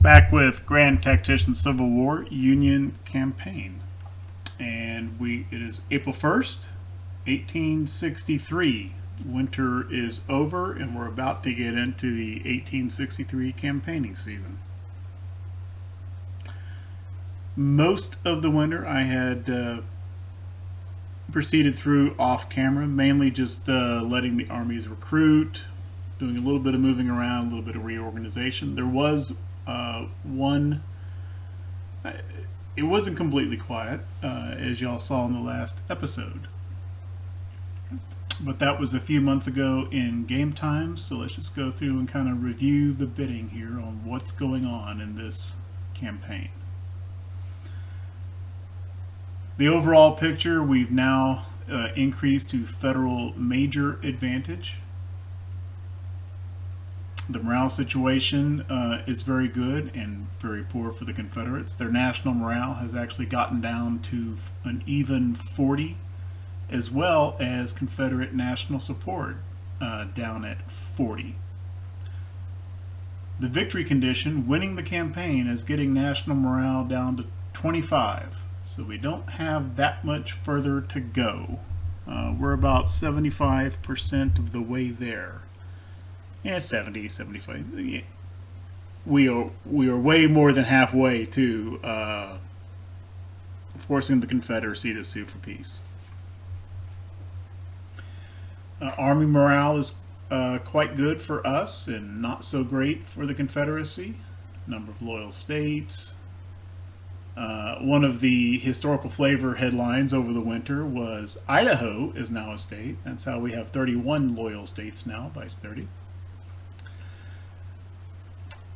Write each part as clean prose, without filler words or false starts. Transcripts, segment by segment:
Back with Grand Tactician Civil War Union Campaign. And it is April 1st, 1863. Winter is over and we're about to get into the 1863 campaigning season. Most of the winter I had proceeded through off camera, mainly just letting the armies recruit, doing a little bit of moving around, a little bit of reorganization. There was one, it wasn't completely quiet, as y'all saw in the last episode. But that was a few months ago in game time, so let's just go through and kind of review the bidding here on what's going on in this campaign. The overall picture, we've now increased to federal major advantage. The morale situation is very good and very poor for the Confederates. Their national morale has actually gotten down to an even 40, as well as Confederate national support down at 40. The victory condition, winning the campaign, is getting national morale down to 25. So we don't have that much further to go. We're about 75% of the way there. Yeah, 70, 75. Yeah. We are way more than halfway to forcing the Confederacy to sue for peace. Army morale is quite good for us and not so great for the Confederacy. Number of loyal states. One of the historical flavor headlines over the winter was Idaho is now a state. That's how we have 31 loyal states now, vice 30.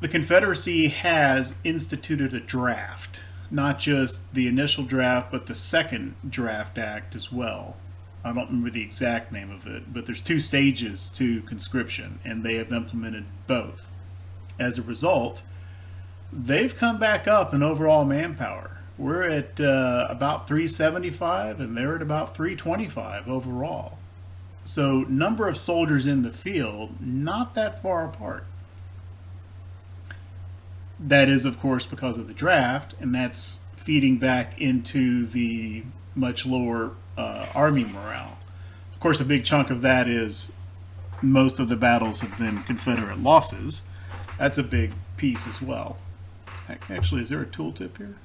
The Confederacy has instituted a draft, not just the initial draft, but the second draft act as well. I don't remember the exact name of it, but there's 2 stages to conscription, and they have implemented both. As a result, they've come back up in overall manpower. We're at about 375, and they're at about 325 overall. So number of soldiers in the field, not that far apart. That is, of course, because of the draft, and that's feeding back into the much lower Army morale. Of course, a big chunk of that is most of the battles have been Confederate losses. That's a big piece as well. Actually, is there a tooltip here?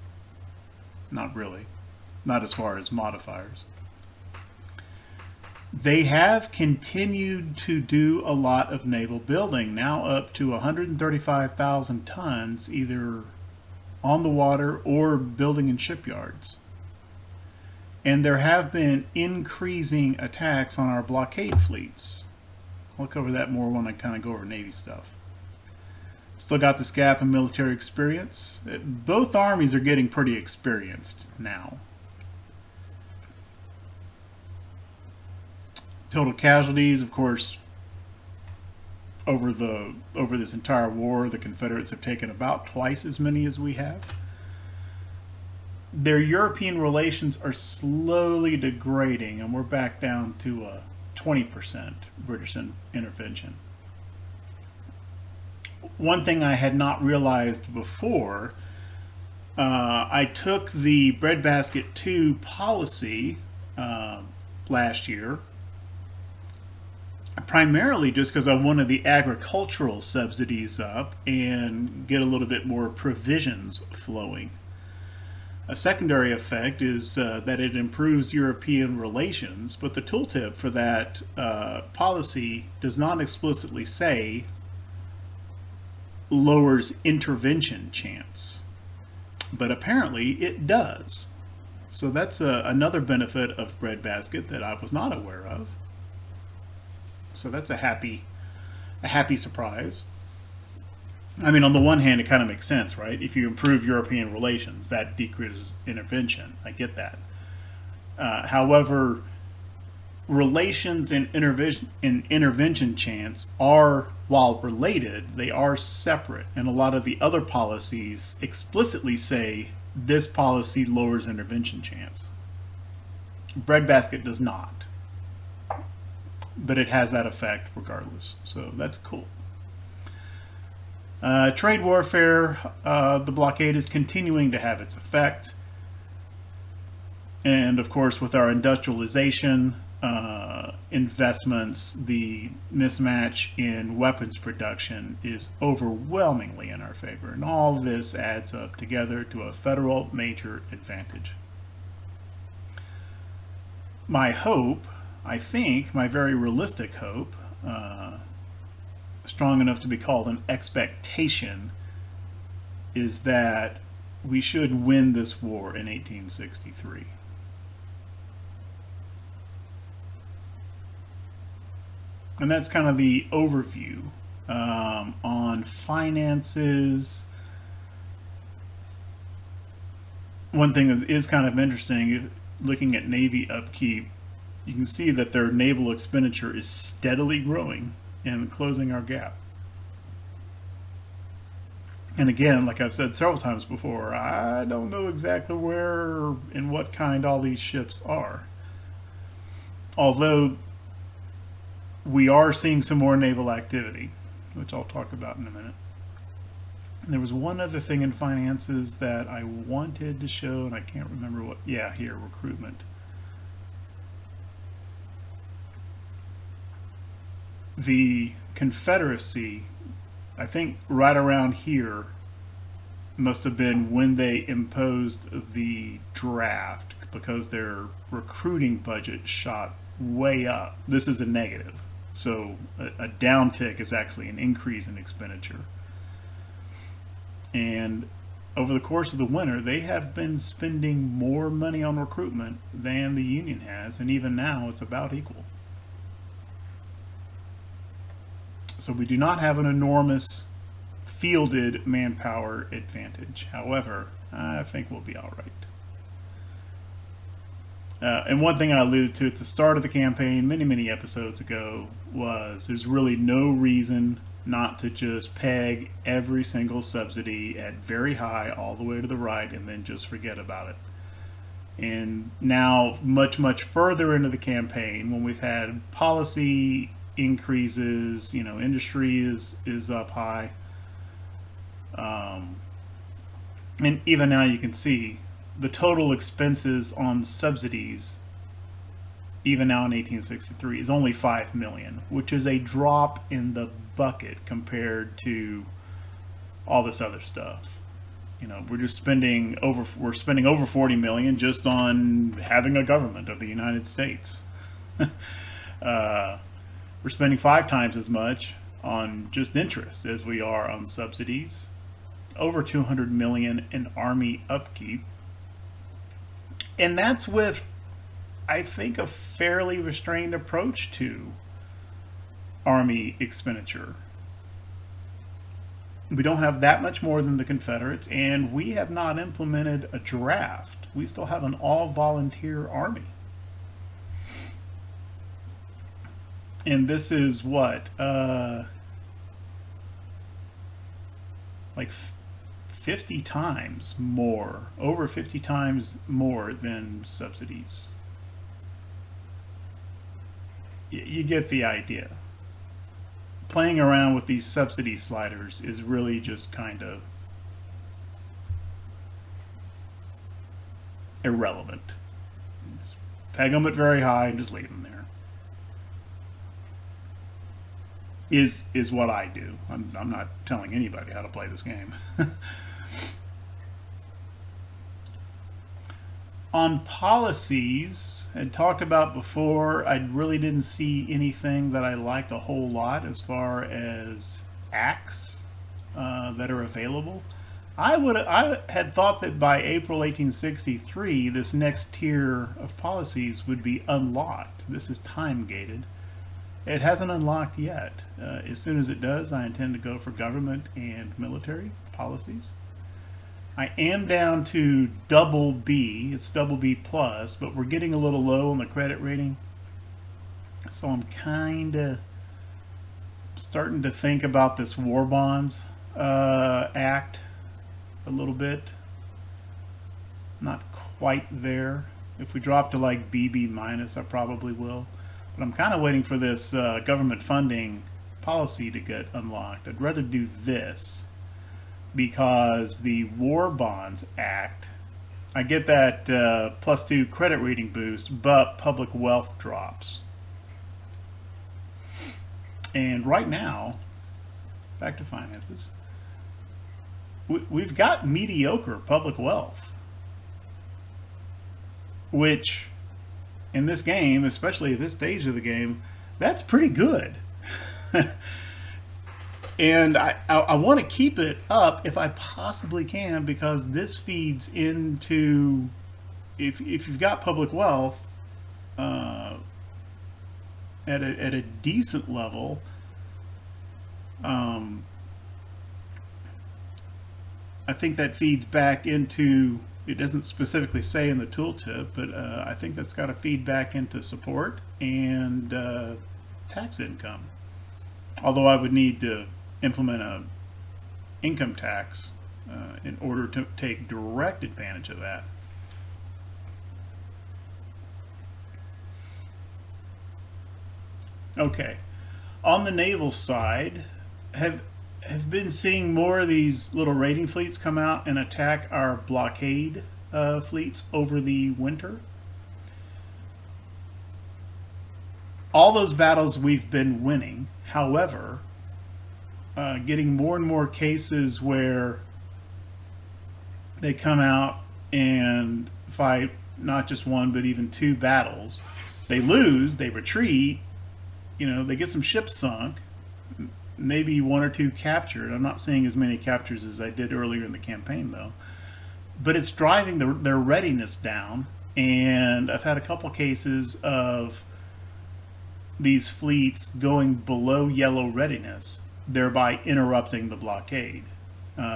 Not really. Not as far as modifiers. They have continued to do a lot of naval building, now up to 135,000 tons, either on the water or building in shipyards. And there have been increasing attacks on our blockade fleets. I'll cover that more when I kind of go over Navy stuff. Still got this gap in military experience. Both armies are getting pretty experienced now. Total casualties, of course, over this entire war, the Confederates have taken about twice as many as we have. Their European relations are slowly degrading, and we're back down to 20% British intervention. One thing I had not realized before, I took the breadbasket 2 policy last year, primarily just because I wanted the agricultural subsidies up and get a little bit more provisions flowing. A secondary effect is that it improves European relations, but the tooltip for that policy does not explicitly say lowers intervention chance, but apparently it does. So that's another benefit of breadbasket that I was not aware of. So that's a happy surprise. I mean, on the one hand, it kind of makes sense, right? If you improve European relations, that decreases intervention. I get that. However, relations and intervention chance are, while related, they are separate. And a lot of the other policies explicitly say this policy lowers intervention chance. Breadbasket does not. But it has that effect regardless. So that's cool. Trade warfare, the blockade is continuing to have its effect. And of course, with our industrialization investments, the mismatch in weapons production is overwhelmingly in our favor. And all this adds up together to a federal major advantage. My hope, I think, my very realistic hope, strong enough to be called an expectation, is that we should win this war in 1863. And that's kind of the overview on finances. One thing that is kind of interesting, looking at Navy upkeep, you can see that their naval expenditure is steadily growing and closing our gap. And again, like I've said several times before, I don't know exactly where and what kind all these ships are. Although we are seeing some more naval activity, which I'll talk about in a minute. And there was one other thing in finances that I wanted to show, and I can't remember what. Yeah, here, recruitment. The Confederacy, I think right around here, must have been when they imposed the draft, because their recruiting budget shot way up. This is a negative. So a downtick is actually an increase in expenditure. And over the course of the winter, they have been spending more money on recruitment than the Union has, and even now it's about equal. So we do not have an enormous fielded manpower advantage. However, I think we'll be all right. And one thing I alluded to at the start of the campaign many episodes ago was there's really no reason not to just peg every single subsidy at very high all the way to the right and then just forget about it. And now much further into the campaign, when we've had policy increases, industry is up high, and even now you can see the total expenses on subsidies, even now in 1863, is only $5 million, which is a drop in the bucket compared to all this other stuff. We're spending over $40 million just on having a government of the United States. We're spending 5 times as much on just interest as we are on subsidies. Over $200 million in Army upkeep. And that's with, I think, a fairly restrained approach to Army expenditure. We don't have that much more than the Confederates, and we have not implemented a draft. We still have an all-volunteer Army. And this is what? Like 50 times more, over 50 times more than subsidies. You get the idea. Playing around with these subsidy sliders is really just kind of irrelevant. Just peg them at very high and just leave them there. Is what I do. I'm not telling anybody how to play this game. On policies, I had talked about before, I really didn't see anything that I liked a whole lot as far as acts that are available. I had thought that by April 1863, this next tier of policies would be unlocked. This is time gated. It hasn't unlocked yet. As soon as it does, I intend to go for government and military policies. I am down to double B. It's double B plus, but we're getting a little low on the credit rating. So I'm kind of starting to think about this war bonds act a little bit. Not quite there. If we drop to like BB minus, I probably will. But I'm kind of waiting for this government funding policy to get unlocked. I'd rather do this because the War Bonds Act, I get that +2 credit rating boost, but public wealth drops. And right now, back to finances, we've got mediocre public wealth, which in this game, especially at this stage of the game, that's pretty good. And I want to keep it up if I possibly can, because this feeds into, if you've got public wealth at a decent level, I think that feeds back into, it doesn't specifically say in the tooltip, but I think that's got to feed back into support and tax income. Although I would need to implement a income tax in order to take direct advantage of that. Okay, on the naval side, have been seeing more of these little raiding fleets come out and attack our blockade fleets over the winter. All those battles we've been winning. However, getting more and more cases where they come out and fight not just one but even two battles. They lose, they retreat, they get some ships sunk, maybe one or two captured. I'm not seeing as many captures as I did earlier in the campaign though. But it's driving their readiness down, and I've had a couple cases of these fleets going below yellow readiness, thereby interrupting the blockade.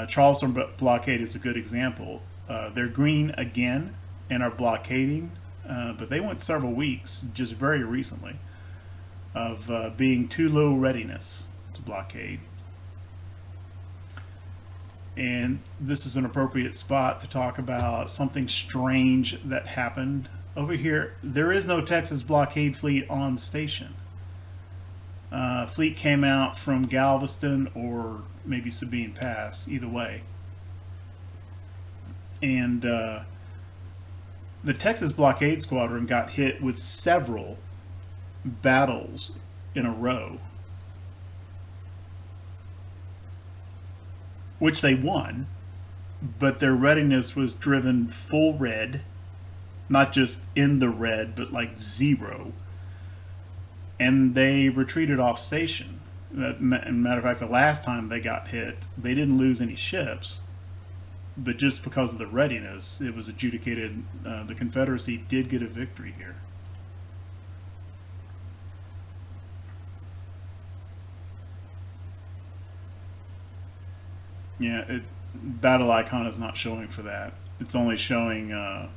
Charleston blockade is a good example. They're green again and are blockading, but they went several weeks just very recently of being too low readiness to blockade. And this is an appropriate spot to talk about something strange that happened over here. There is no Texas blockade fleet on station. Fleet came out from Galveston or maybe Sabine Pass, either way. And the Texas blockade squadron got hit with several battles in a row, which they won, but their readiness was driven full red, not just in the red, but like 0. And they retreated off station. Matter of fact, the last time they got hit, they didn't lose any ships, but just because of the readiness, it was adjudicated the Confederacy did get a victory here. Yeah, battle icon is not showing for that. It's only showing a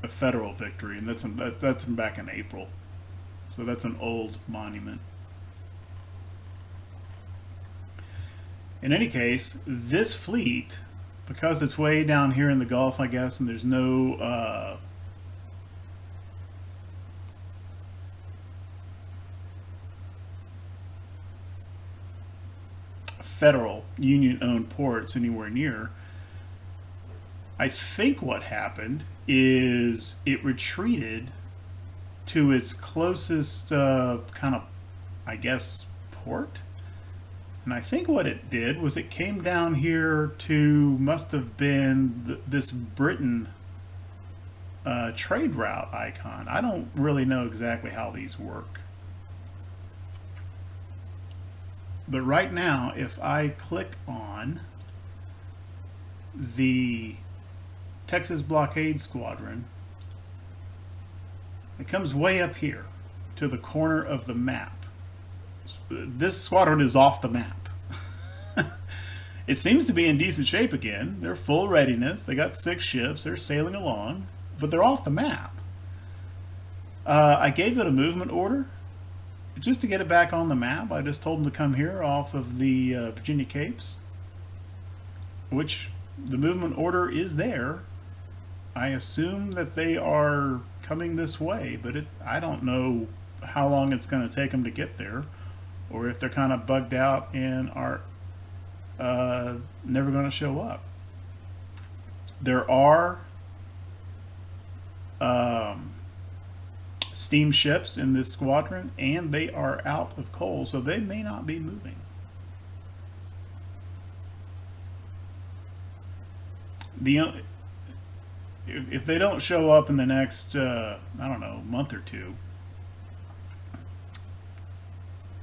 federal victory, and that's back in April. So that's an old monument. In any case, this fleet, because it's way down here in the Gulf, I guess, and there's no federal Union-owned ports anywhere near, I think what happened is it retreated to its closest kind of, I guess, port. And I think what it did was it came down here to, must have been this Britain trade route icon. I don't really know exactly how these work. But right now, if I click on the Texas Blockade Squadron, it comes way up here to the corner of the map. This squadron is off the map. It seems to be in decent shape again. They're full readiness. They got 6 ships. They're sailing along, but they're off the map. I gave it a movement order just to get it back on the map. I just told them to come here off of the Virginia Capes, which the movement order is there. I assume that they are coming this way, but I don't know how long it's going to take them to get there, or if they're kind of bugged out and are never going to show up. There are steamships in this squadron, and they are out of coal, so they may not be moving. If they don't show up in the next, I don't know, month or two,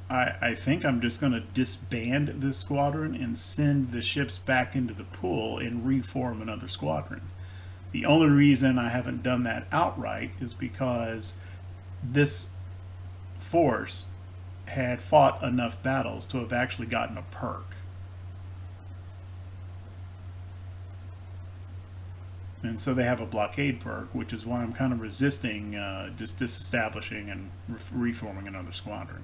I think I'm just going to disband this squadron and send the ships back into the pool and reform another squadron. The only reason I haven't done that outright is because this force had fought enough battles to have actually gotten a perk. And so they have a blockade perk, which is why I'm kind of resisting just disestablishing and reforming another squadron.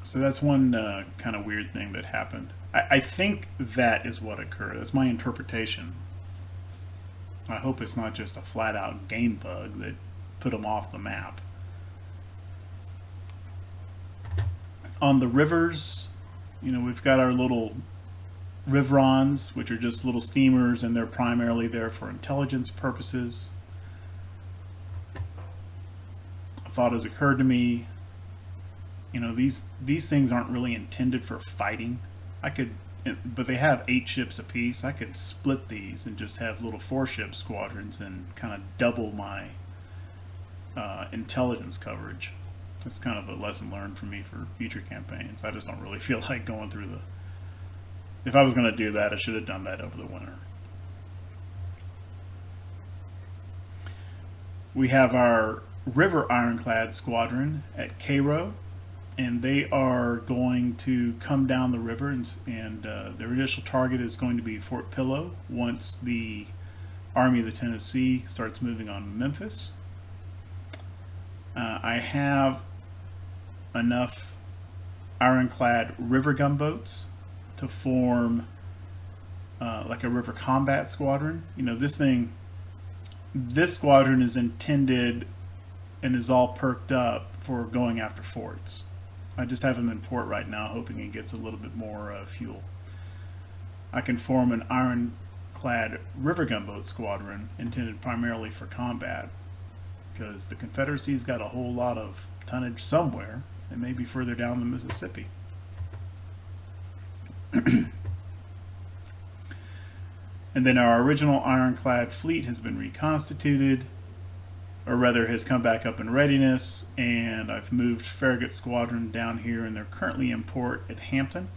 So that's one kind of weird thing that happened. I think that is what occurred. That's my interpretation. I hope it's not just a flat-out game bug that put them off the map. On the rivers, you know, we've got our little riverons, which are just little steamers, and they're primarily there for intelligence purposes. A thought has occurred to me. You know, these things aren't really intended for fighting. But they have 8 ships apiece. I could split these and just have little 4-ship squadrons and kind of double my intelligence coverage. That's kind of a lesson learned for me for future campaigns. I just don't really feel like going through the... If I was going to do that, I should have done that over the winter. We have our River Ironclad Squadron at Cairo, and they are going to come down the river, and their initial target is going to be Fort Pillow once the Army of the Tennessee starts moving on Memphis. I have enough ironclad river gunboats to form like a river combat squadron. You know, this squadron is intended and is all perked up for going after forts. I just have him in port right now, hoping he gets a little bit more fuel. I can form an ironclad river gunboat squadron intended primarily for combat, because the Confederacy's got a whole lot of tonnage somewhere. It may be further down the Mississippi. And then our original ironclad fleet has been reconstituted, or rather has come back up in readiness, and I've moved Farragut Squadron down here, and they're currently in port at Hampton.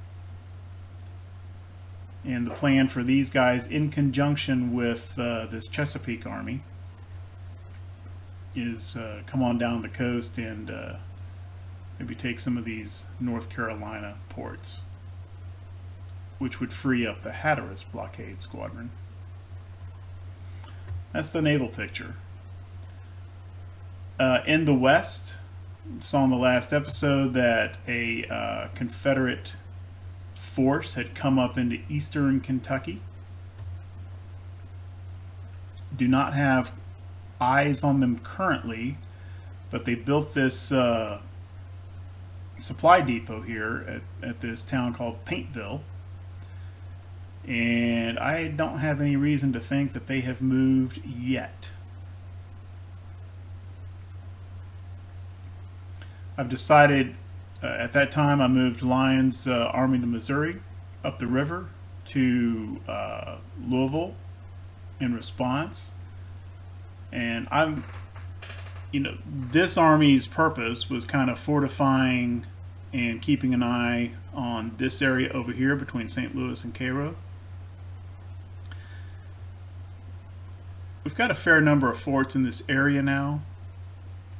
And the plan for these guys, in conjunction with this Chesapeake Army, is come on down the coast and maybe take some of these North Carolina ports, which would free up the Hatteras Blockade Squadron. That's the naval picture. In the west, saw in the last episode that a Confederate force had come up into eastern Kentucky. Do not have eyes on them currently, but they built this supply depot here at this town called Paintville, and I don't have any reason to think that they have moved yet. I've decided, at that time I moved Lyon's Army of the Missouri up the river to Louisville in response. And this army's purpose was kind of fortifying and keeping an eye on this area over here between St. Louis and Cairo. We've got a fair number of forts in this area now,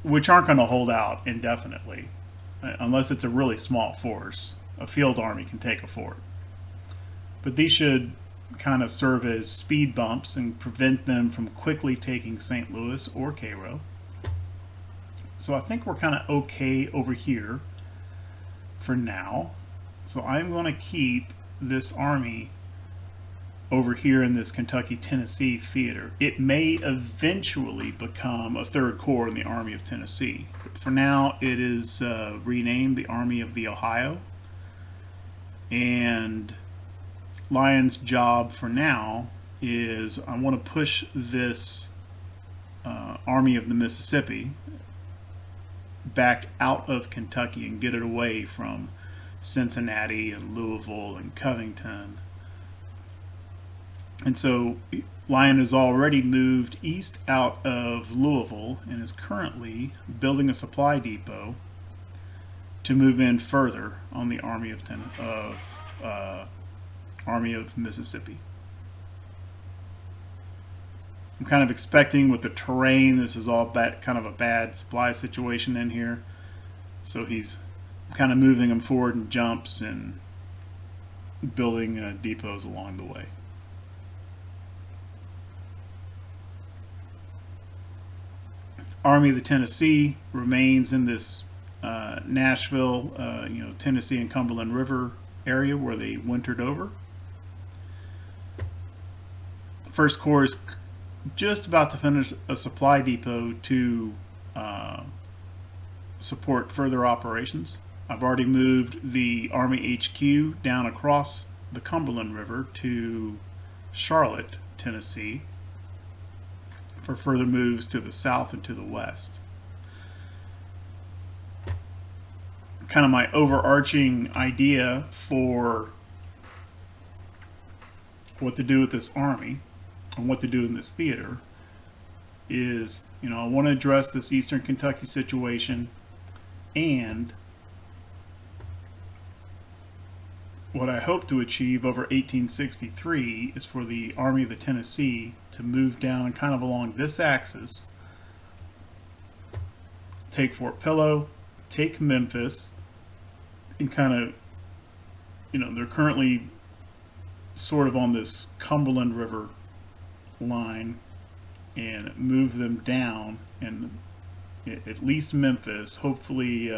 which aren't going to hold out indefinitely, unless it's a really small force. A field army can take a fort. But these should kind of serve as speed bumps and prevent them from quickly taking St. Louis or Cairo. So I think we're kind of okay over here for now. So I'm going to keep this army over here in this Kentucky-Tennessee theater. It may eventually become a third corps in the Army of Tennessee. But for now, it is renamed the Army of the Ohio. And Lyon's job for now is, I want to push this Army of the Mississippi back out of Kentucky and get it away from Cincinnati and Louisville and Covington. And so Lyon has already moved east out of Louisville and is currently building a supply depot to move in further on the Army of Mississippi. I'm kind of expecting with the terrain, this is all kind of a bad supply situation in here. So he's kind of moving them forward in jumps and building depots along the way. Army of the Tennessee remains in this Nashville, Tennessee and Cumberland River area where they wintered over. First Corps is just about to finish a supply depot to support further operations. I've already moved the Army HQ down across the Cumberland River to Charlotte, Tennessee, for further moves to the south and to the west. Kind of my overarching idea for what to do with this army and what to do in this theater is, I want to address this Eastern Kentucky situation, and what I hope to achieve over 1863 is for the Army of the Tennessee to move down kind of along this axis, take Fort Pillow, take Memphis, and kind of, they're currently sort of on this Cumberland River line, and move them down and at least Memphis, hopefully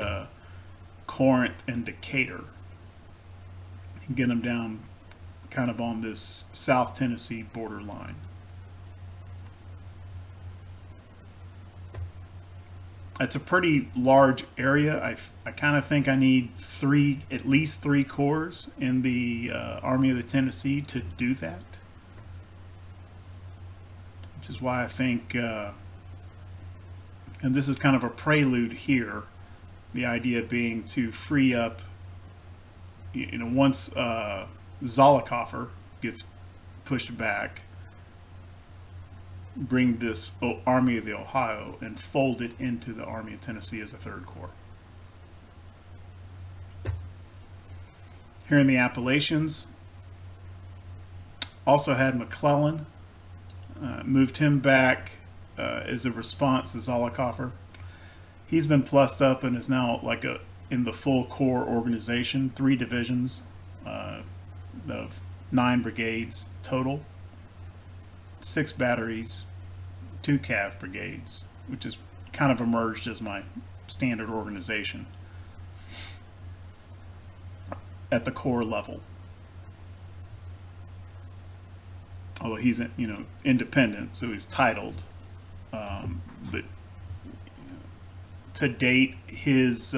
Corinth and Decatur, and get them down kind of on this South Tennessee borderline. It's a pretty large area. I kind of think I need at least three corps in the Army of the Tennessee to do that, which is why I think, and this is kind of a prelude here, the idea being to free up, once Zollicoffer gets pushed back, bring this Army of the Ohio and fold it into the Army of Tennessee as a third corps. Here in the Appalachians, also had McClellan, moved him back as a response to Zollicoffer. He's been plussed up and is now in the full corps organization, 3 divisions of 9 brigades total, 6 batteries, 2 cav brigades, which has kind of emerged as my standard organization at the corps level. Although he's independent, so he's titled, but to date his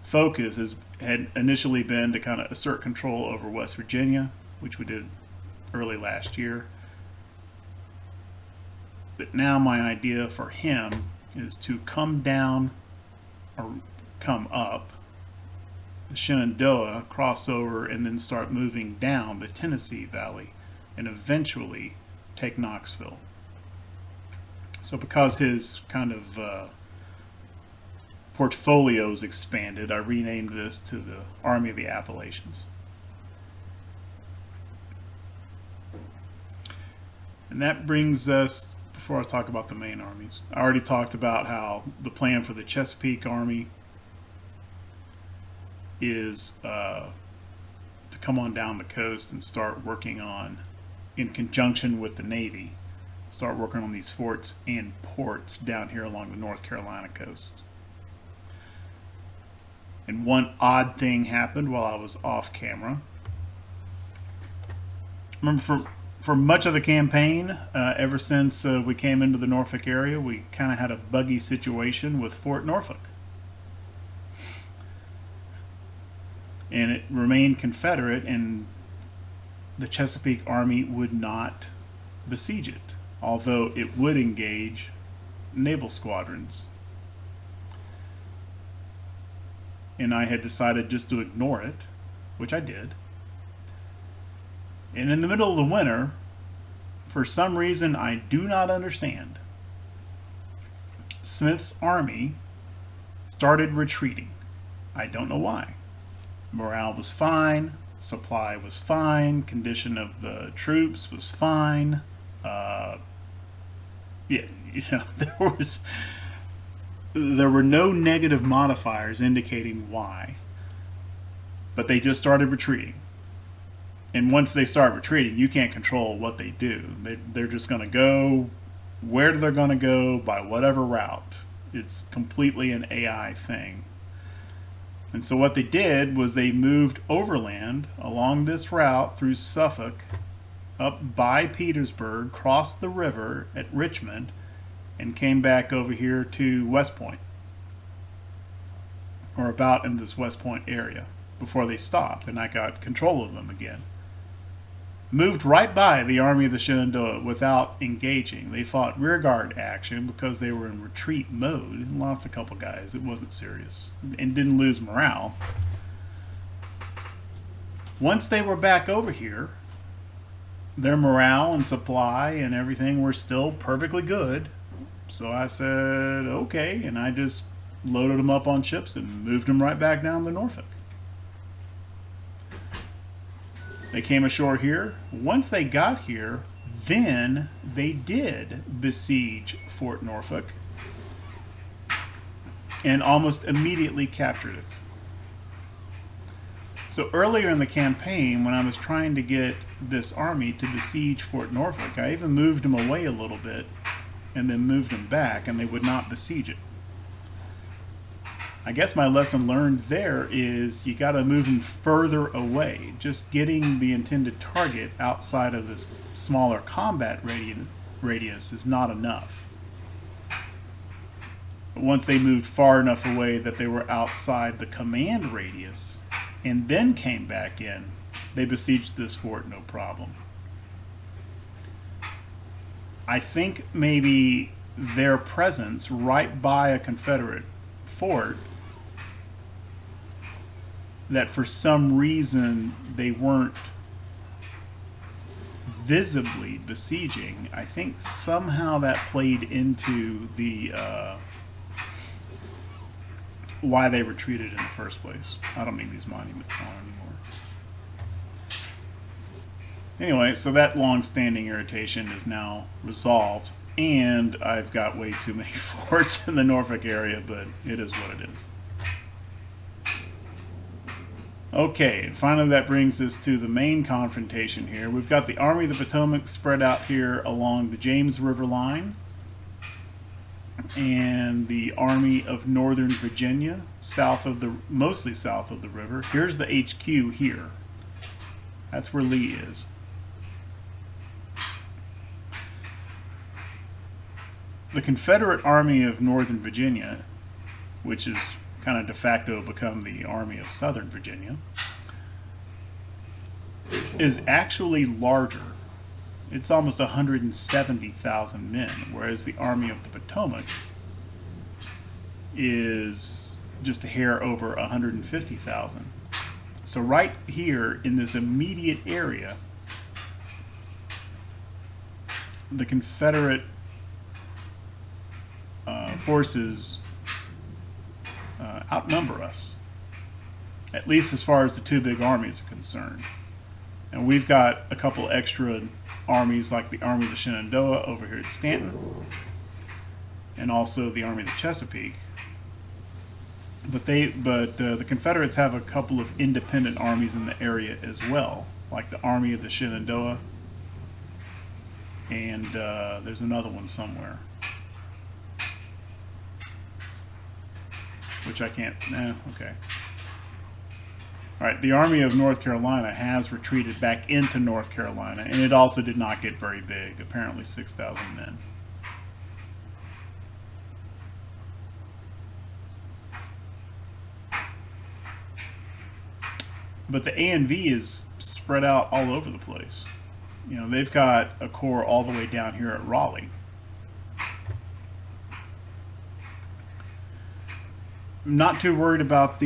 focus had initially been to kind of assert control over West Virginia, which we did early last year. But now my idea for him is to come down or come up the Shenandoah, cross over, and then start moving down the Tennessee Valley and eventually take Knoxville. So because his kind of portfolio's expanded, I renamed this to the Army of the Appalachians. And that brings us, before I talk about the main armies, I already talked about how the plan for the Chesapeake Army is to come on down the coast and start working on, in conjunction with the Navy, start working on these forts and ports down here along the North Carolina coast. And one odd thing happened while I was off camera. Remember, for much of the campaign, ever since we came into the Norfolk area, we kind of had a buggy situation with Fort Norfolk. And it remained Confederate, and the Chesapeake Army would not besiege it, although it would engage naval squadrons. And I had decided just to ignore it, which I did. And in the middle of the winter, for some reason I do not understand, Smith's army started retreating. I don't know why. Morale was fine, supply was fine, condition of the troops was fine. There were no negative modifiers indicating why, but they just started retreating. And once they start retreating, you can't control what they do. They're just going to go where they're going to go by whatever route. It's completely an AI thing. And so what they did was they moved overland along this route through Suffolk, up by Petersburg, crossed the river at Richmond, and came back over here to West Point, or about in this West Point area, before they stopped, and I got control of them again. Moved right by the Army of the Shenandoah without engaging. They fought rearguard action because they were in retreat mode and lost a couple guys. It wasn't serious, and didn't lose morale. Once they were back over here, their morale and supply and everything were still perfectly good. So I said, okay, and I just loaded them up on ships and moved them right back down to Norfolk. They came ashore here. Once they got here, then they did besiege Fort Norfolk and almost immediately captured it. So earlier in the campaign, when I was trying to get this army to besiege Fort Norfolk, I even moved them away a little bit and then moved them back, and they would not besiege it. I guess my lesson learned there is you got to move them further away. Just getting the intended target outside of this smaller combat radius is not enough. But once they moved far enough away that they were outside the command radius and then came back in, they besieged this fort no problem. I think maybe their presence right by a Confederate fort, that for some reason they weren't visibly besieging, I think somehow that played into the why they retreated in the first place. I don't need these monuments on anymore. Anyway, so that long-standing irritation is now resolved, and I've got way too many forts in the Norfolk area, but it is what it is. Okay, and finally that brings us to the main confrontation here. We've got the Army of the Potomac spread out here along the James River line, and the Army of Northern Virginia, mostly south of the river. Here's the HQ here. That's where Lee is. The Confederate Army of Northern Virginia, which is kind of de facto become the Army of Southern Virginia, is actually larger. It's almost 170,000 men, whereas the Army of the Potomac is just a hair over 150,000. So right here in this immediate area, the Confederate forces outnumber us, at least as far as the two big armies are concerned. And we've got a couple extra armies like the Army of the Shenandoah over here at Stanton, and also the Army of the Chesapeake. But the Confederates have a couple of independent armies in the area as well, like the Army of the Shenandoah, and there's another one somewhere, which I can't. Okay. All right, the Army of North Carolina has retreated back into North Carolina, and it also did not get very big, apparently 6,000 men. But the ANV is spread out all over the place. You know, they've got a corps all the way down here at Raleigh. I'm not too worried about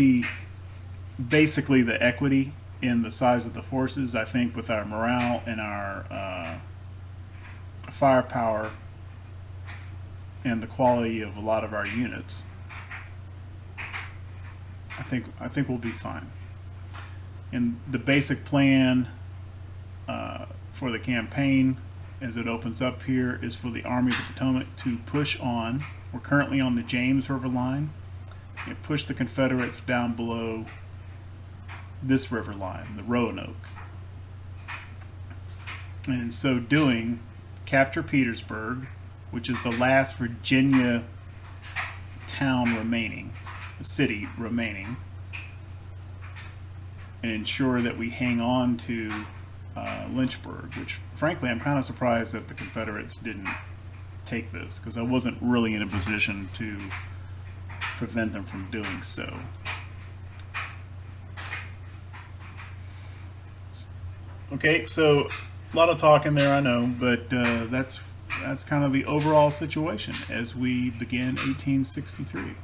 basically the equity in the size of the forces. I think with our morale and our firepower and the quality of a lot of our units, I think we'll be fine. And the basic plan for the campaign as it opens up here is for the Army of the Potomac to push on. We're currently on the James River line and push the Confederates down below this river line, the Roanoke. And in so doing, capture Petersburg, which is the last Virginia town remaining, city remaining, and ensure that we hang on to Lynchburg, which frankly I'm kind of surprised that the Confederates didn't take this, because I wasn't really in a position to prevent them from doing so. Okay, so a lot of talking there, I know, but that's kind of the overall situation as we begin 1863.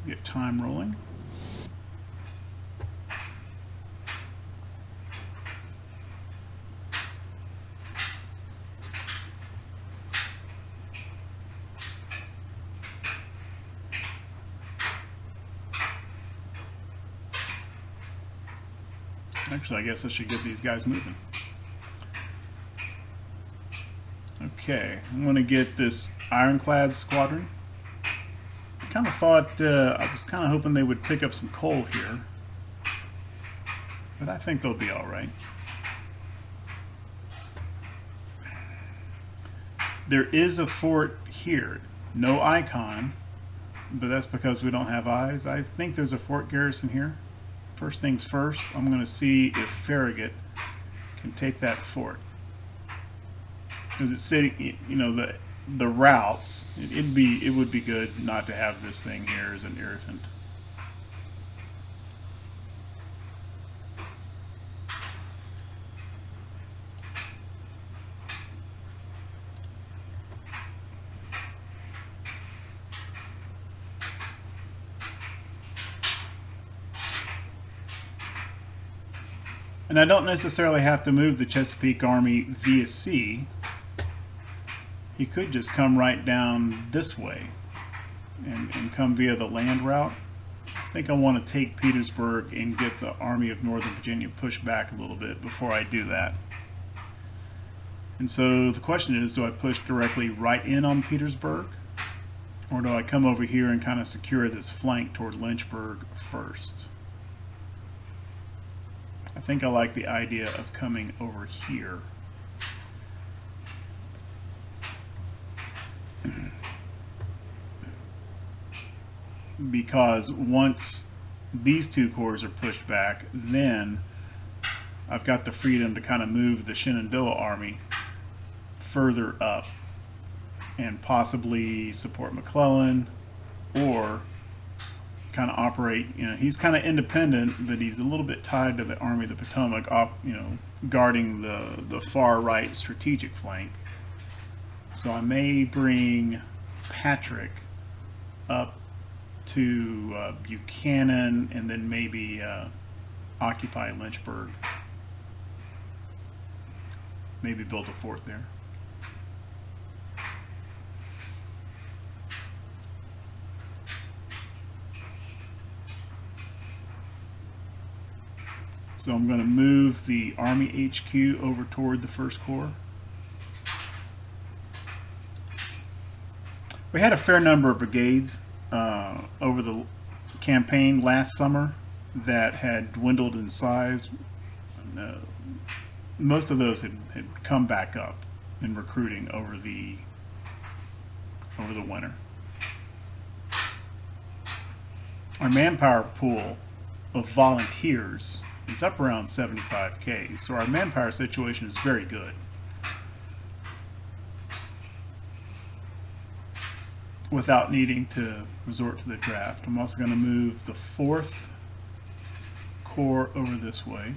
Get time rolling. Actually, I guess I should get these guys moving. Okay, I'm going to get this ironclad squadron. I kind of thought, I was kind of hoping they would pick up some coal here, but I think they'll be all right. There is a fort here, no icon, but that's because we don't have eyes. I think there's a fort garrison here. First things first, I'm going to see if Farragut can take that fort. Because it's sitting, you know, the routes. It would be good not to have this thing here as an irritant. And I don't necessarily have to move the Chesapeake Army via sea. He could just come right down this way and come via the land route. I think I want to take Petersburg and get the Army of Northern Virginia pushed back a little bit before I do that. And so the question is, do I push directly right in on Petersburg? Or do I come over here and kind of secure this flank toward Lynchburg first? I think I like the idea of coming over here. Because once these two corps are pushed back, then I've got the freedom to kind of move the Shenandoah Army further up and possibly support McClellan, or kind of operate, you know, he's kind of independent, but he's a little bit tied to the Army of the Potomac, you know, guarding the far right strategic flank. So I may bring Patrick up to Buchanan and then maybe occupy Lynchburg. Maybe build a fort there. So I'm going to move the Army HQ over toward the 1st Corps. We had a fair number of brigades over the campaign last summer that had dwindled in size. Most of those had come back up in recruiting over the winter. our manpower pool of volunteers is up around 75K, so our manpower situation is very good. Without needing to resort to the draft. I'm also going to move the 4th Corps over this way.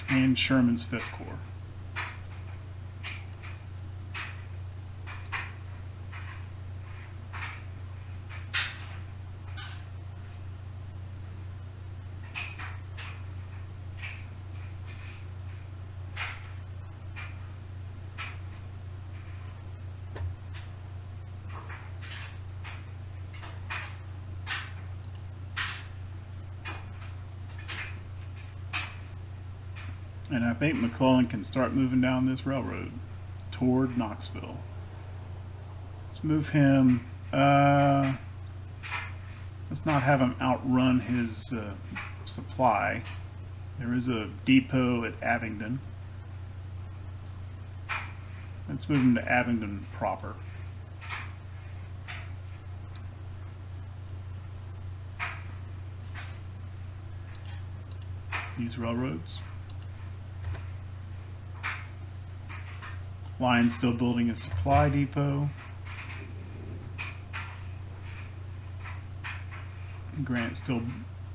And Sherman's 5th Corps. And I think McClellan can start moving down this railroad toward Knoxville. Let's move him. Let's not have him outrun his supply. There is a depot at Abingdon. Let's move him to Abingdon proper. These railroads. Lyon's still building a supply depot. Grant's still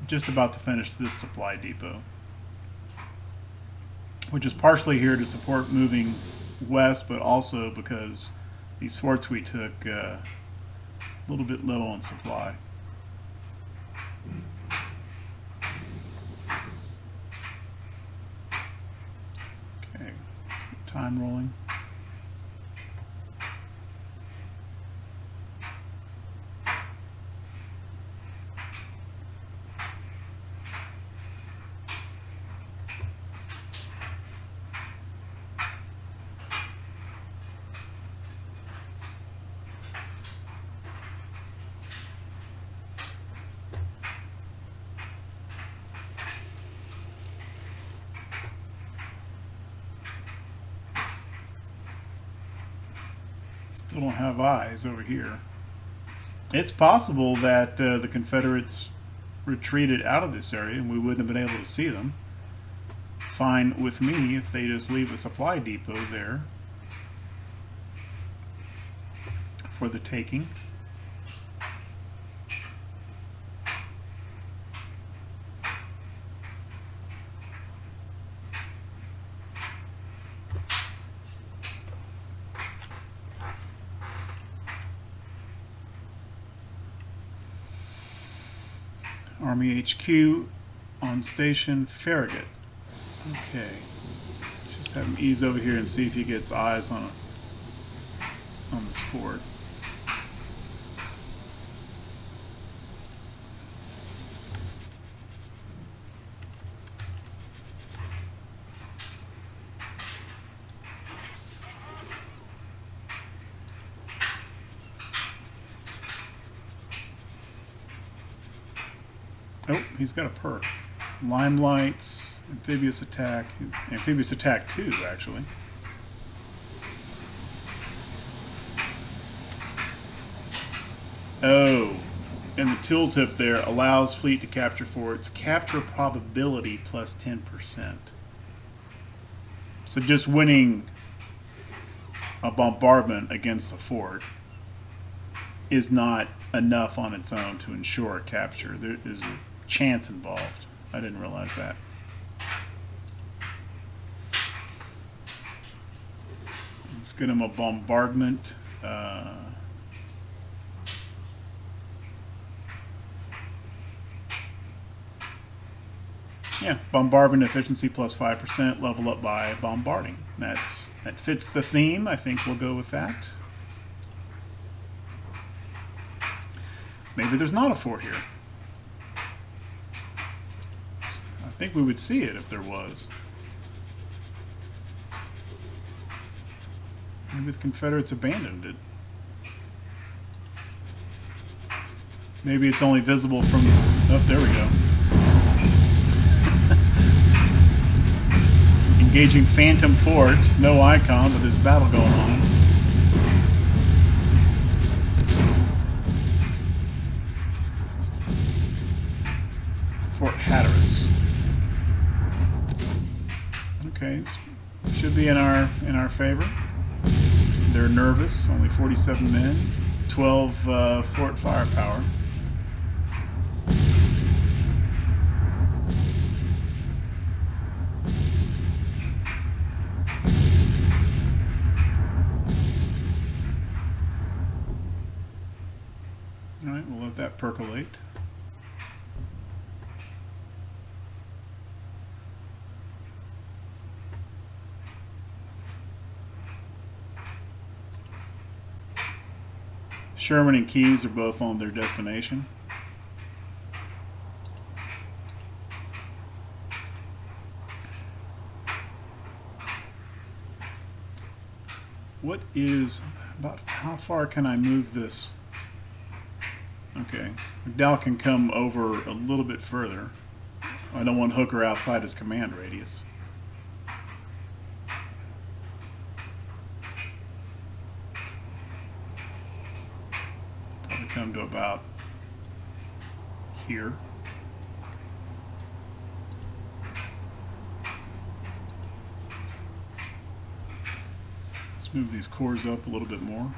just about to finish this supply depot, which is partially here to support moving west, but also because these forts we took a little bit low on supply. Okay, time rolling. Still don't have eyes over here. It's possible that the Confederates retreated out of this area and we wouldn't have been able to see them. Fine with me if they just leave a supply depot there for the taking. Army HQ on station Farragut. Okay. Just have him ease over here and see if he gets eyes on this fort. Oh, he's got a perk. Limelights, Amphibious Attack, Amphibious Attack 2, actually. Oh, and the tooltip there allows fleet to capture forts. Capture probability plus 10%. So just winning a bombardment against a fort is not enough on its own to ensure a capture. There is a chance involved. I didn't realize that. Let's get him a bombardment. Yeah, bombardment efficiency plus 5%, level up by bombarding. That fits the theme. I think we'll go with that. Maybe there's not a fort here. I think we would see it if there was. Maybe the Confederates abandoned it. Maybe it's only visible from... Oh, there we go. Engaging Phantom Fort. No icon, but there's battle going on. Fort Hatteras. Okay, should be in our favor. They're nervous. Only 47 men, 12 fort firepower. All right, we'll let that percolate. Sherman and Keyes are both on their destination. What is about how far can I move this? Okay, McDowell can come over a little bit further. I don't want Hooker outside his command radius. Probably come to about here. Let's move these cores up a little bit more.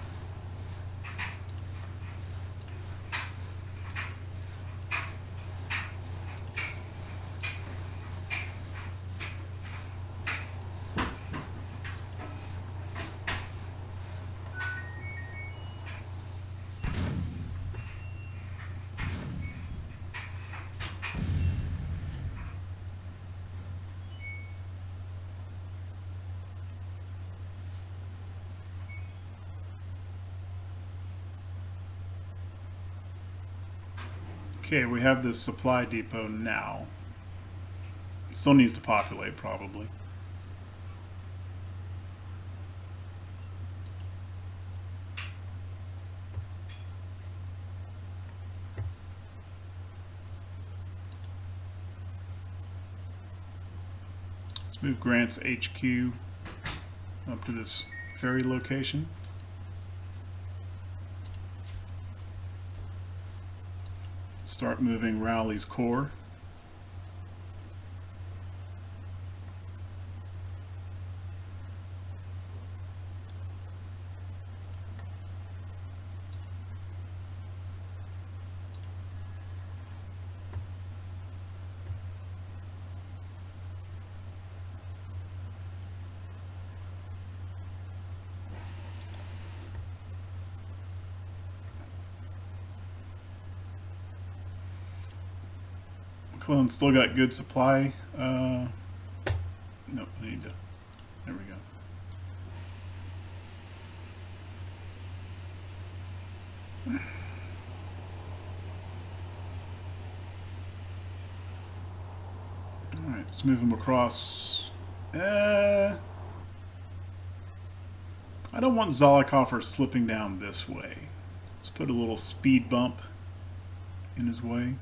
Okay, we have this supply depot now. It still needs to populate, probably. Let's move Grant's HQ up to this ferry location. Start moving Rowley's corps. McClellan's still got good supply. No, I need to. There we go. All right, let's move him across. I don't want Zollicoffer slipping down this way. Let's put a little speed bump in his way.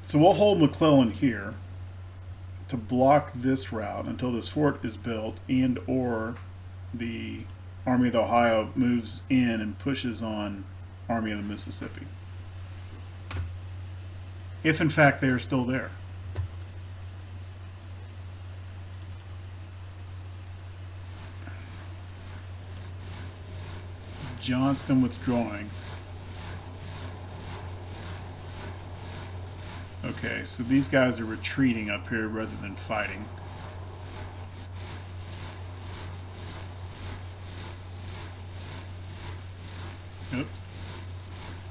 So we'll hold McClellan here to block this route until this fort is built and or the Army of the Ohio moves in and pushes on Army of the Mississippi. If in fact they are still there. Johnston withdrawing. Okay, so these guys are retreating up here rather than fighting. Yep.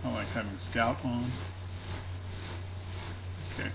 I like having scout on. Okay.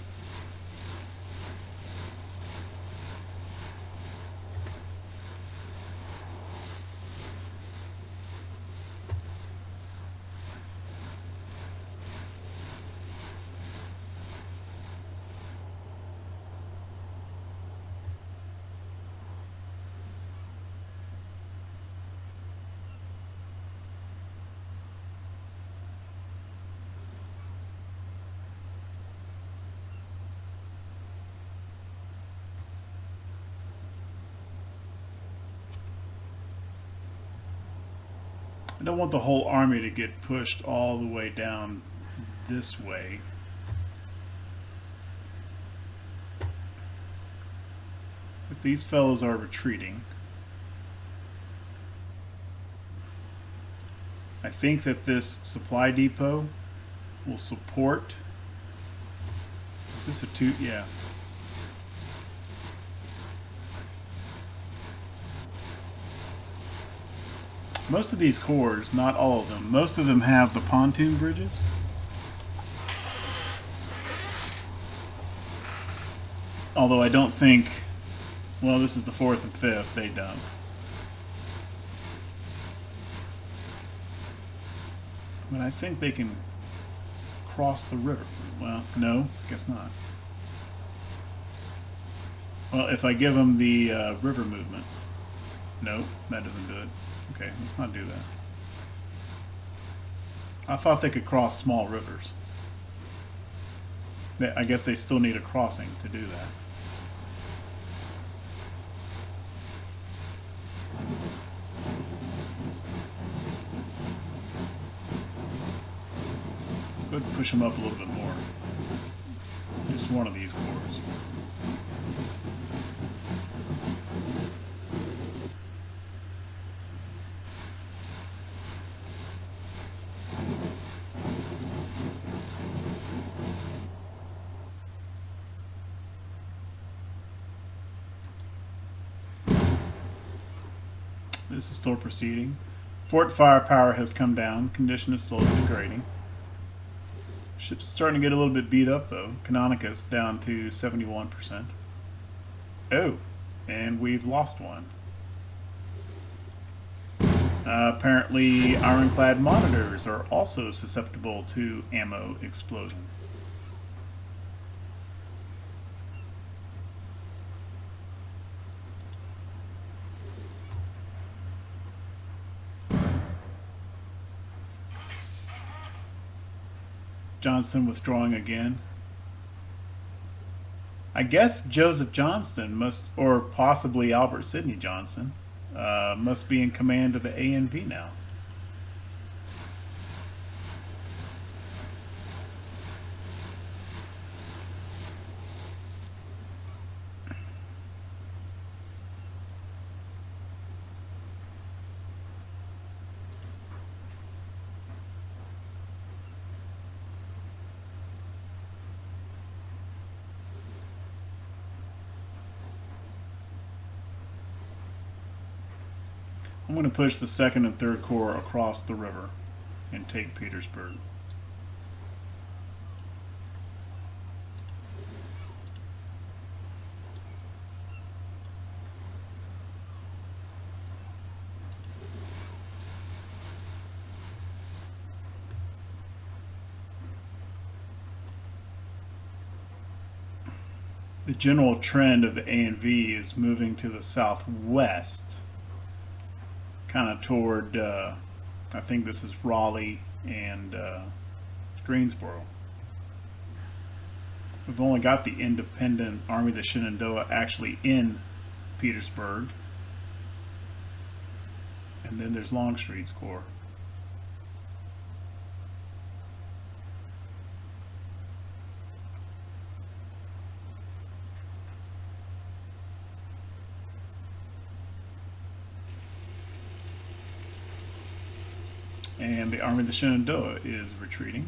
I don't want the whole army to get pushed all the way down this way. If these fellows are retreating, I think that this supply depot will support. Is this a two? Yeah. Most of these corps, not all of them, most of them have the pontoon bridges. Although I don't think, well, this is the 4th and 5th, they don't. But I think they can cross the river. Well, no, guess not. Well, if I give them the river movement. No, that doesn't do it. Okay, let's not do that. I thought they could cross small rivers. I guess they still need a crossing to do that. Let's go ahead and push them up a little bit more. Just one of these corps. This is still proceeding. Fort firepower has come down. Condition is slowly degrading. Ship's starting to get a little bit beat up though. Canonicus down to 71%. Oh, and we've lost one. Apparently ironclad monitors are also susceptible to ammo explosion. Johnston withdrawing again. I guess Joseph Johnston must, or possibly Albert Sidney Johnston, must be in command of the ANV now. I'm going to push the 2nd and 3rd Corps across the river and take Petersburg. The general trend of the ANV is moving to the southwest, kind of toward, I think this is Raleigh and Greensboro. We've only got the independent Army of the Shenandoah actually in Petersburg. And then there's Longstreet's Corps. And the Army of the Shenandoah is retreating,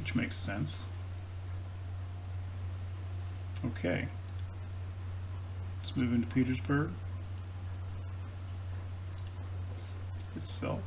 which makes sense. Okay, let's move into Petersburg itself.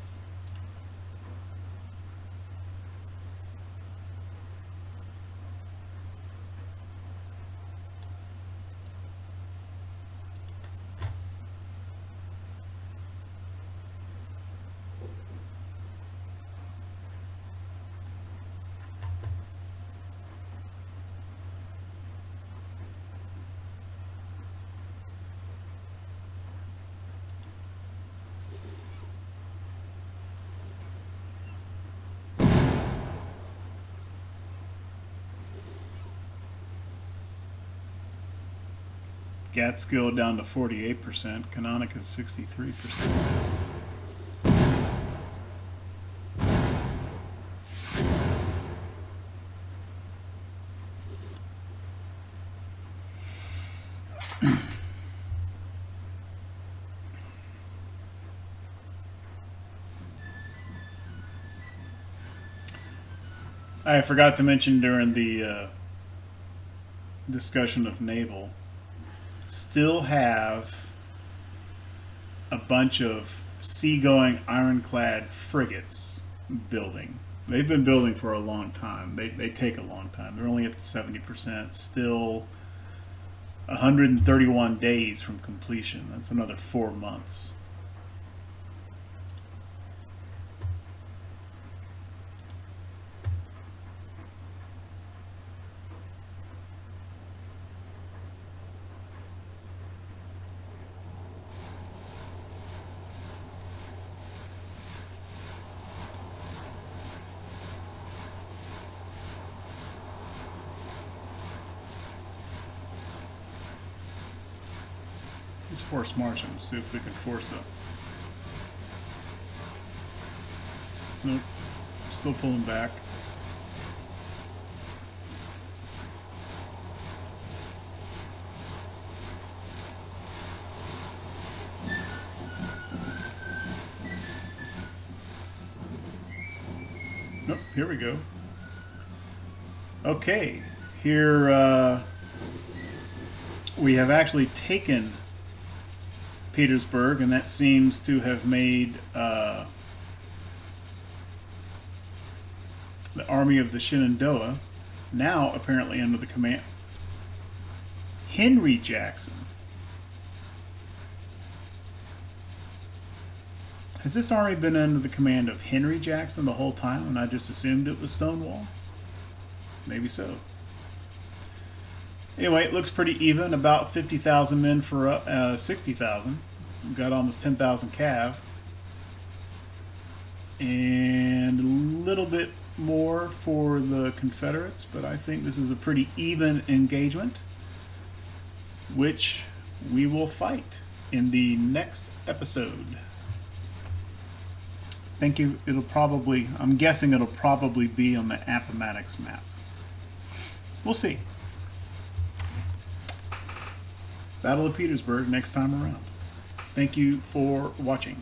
Gatskill down to 48%, Canonicus 63%. I forgot to mention during the discussion of naval, still have a bunch of seagoing ironclad frigates building. They've been building for a long time. They take a long time. They're only up to 70%. Still 131 days from completion. That's another 4 months. Let's force march them, see if we can force it. Nope, still pulling back. Nope, here we go. Okay, here we have actually taken Petersburg, and that seems to have made the Army of the Shenandoah now apparently under the command Henry Jackson. Has this army been under the command of Henry Jackson the whole time and I just assumed it was Stonewall? Maybe so. Anyway, it looks pretty even, about 50,000 men for 60,000. We've got almost 10,000 cav. And a little bit more for the Confederates, but I think this is a pretty even engagement, which we will fight in the next episode. Thank you. It'll probably, I'm guessing it'll probably be on the Appomattox map. We'll see. Battle of Petersburg next time around. Thank you for watching.